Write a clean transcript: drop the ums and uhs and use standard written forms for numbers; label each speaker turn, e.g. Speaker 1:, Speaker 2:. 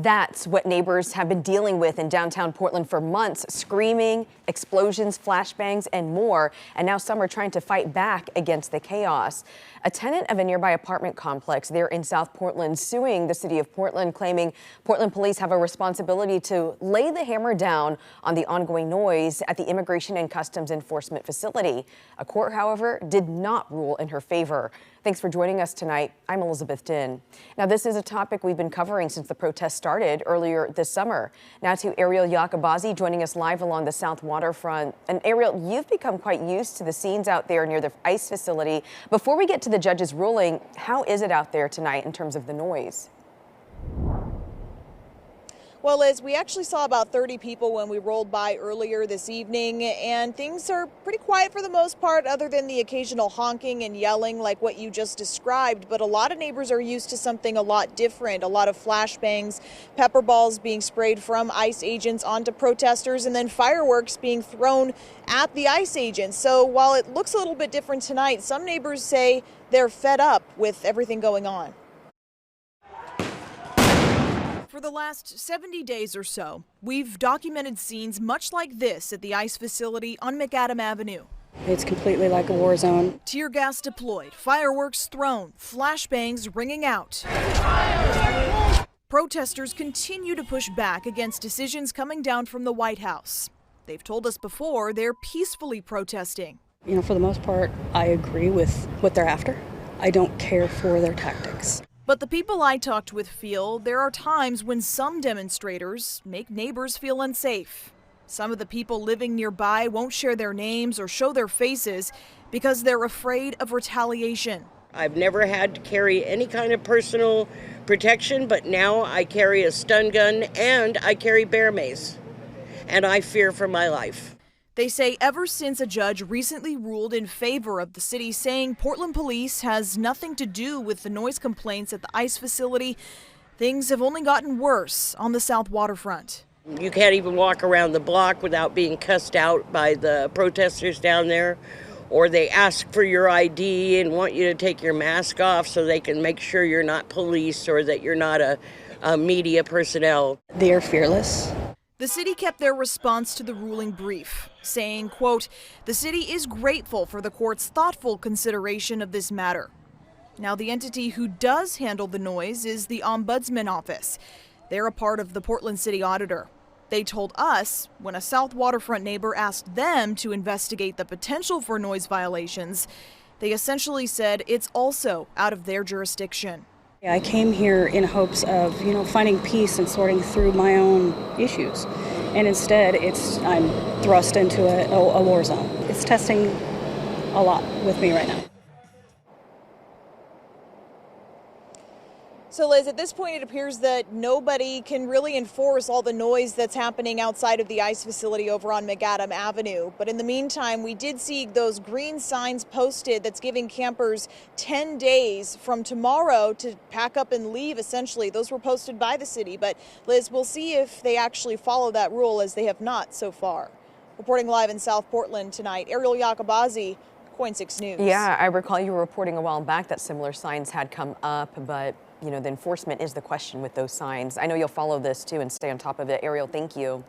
Speaker 1: That's what neighbors have been dealing with in downtown Portland for months: screaming, explosions, flashbangs, and more. And now some are trying to fight back against the chaos. A tenant of a nearby apartment complex there in South Portland suing the city of Portland, claiming Portland police have a responsibility to lay the hammer down on the ongoing noise at the Immigration and Customs Enforcement facility. A court, however, did not rule in her favor. Thanks for joining us tonight. I'm Elizabeth Din. Now, this is a topic we've been covering since the protests started earlier this summer. Now to Ariel Yakabazi joining us live along the South Waterfront. And Ariel, you've become quite used to the scenes out there near the ICE facility. Before we get to the judge's ruling, how is it out there tonight in terms of the noise?
Speaker 2: Well, Liz, we actually saw about 30 people when we rolled by earlier this evening, and things are pretty quiet for the most part, other than the occasional honking and yelling like what you just described. But a lot of neighbors are used to something a lot different. A lot of flashbangs, pepper balls being sprayed from ICE agents onto protesters, and then fireworks being thrown at the ICE agents. So while it looks a little bit different tonight, some neighbors say they're fed up with everything going on. For the last 70 days or so, we've documented scenes much like this at the ICE facility on McAdam Avenue.
Speaker 3: It's completely like a war zone.
Speaker 2: Tear gas deployed, fireworks thrown, flashbangs ringing out. Protesters continue to push back against decisions coming down from the White House. They've told us before they're peacefully protesting.
Speaker 3: You know, for the most part, I agree with what they're after. I don't care for their tactics.
Speaker 2: But the people I talked with feel there are times when some demonstrators make neighbors feel unsafe. Some of the people living nearby won't share their names or show their faces because they're afraid of retaliation.
Speaker 4: I've never had to carry any kind of personal protection, but now I carry a stun gun and I carry bear mace, and I fear for my life.
Speaker 2: They say ever since a judge recently ruled in favor of the city, saying Portland police has nothing to do with the noise complaints at the ICE facility, things have only gotten worse on the South Waterfront.
Speaker 4: You can't even walk around the block without being cussed out by the protesters down there, or they ask for your ID and want you to take your mask off so they can make sure you're not police or that you're not a media personnel.
Speaker 3: They are fearless.
Speaker 2: The city kept their response to the ruling brief, saying, quote, "The city is grateful for the court's thoughtful consideration of this matter." Now, the entity who does handle the noise is the Ombudsman Office. They're a part of the Portland City Auditor. They told us when a South Waterfront neighbor asked them to investigate the potential for noise violations, they essentially said it's also out of their jurisdiction.
Speaker 3: I came here in hopes of, finding peace and sorting through my own issues. And instead, I'm thrust into a war zone. It's testing a lot with me right now.
Speaker 2: So, Liz, at this point, it appears that nobody can really enforce all the noise that's happening outside of the ICE facility over on McAdam Avenue. But in the meantime, we did see those green signs posted that's giving campers 10 days from tomorrow to pack up and leave, essentially. Those were posted by the city. But, Liz, we'll see if they actually follow that rule, as they have not so far. Reporting live in South Portland tonight, Ariel Yakabazi, KOIN 6 News.
Speaker 1: Yeah, I recall you were reporting a while back that similar signs had come up, but the enforcement is the question with those signs. I know you'll follow this too and stay on top of it. Ariel, thank you.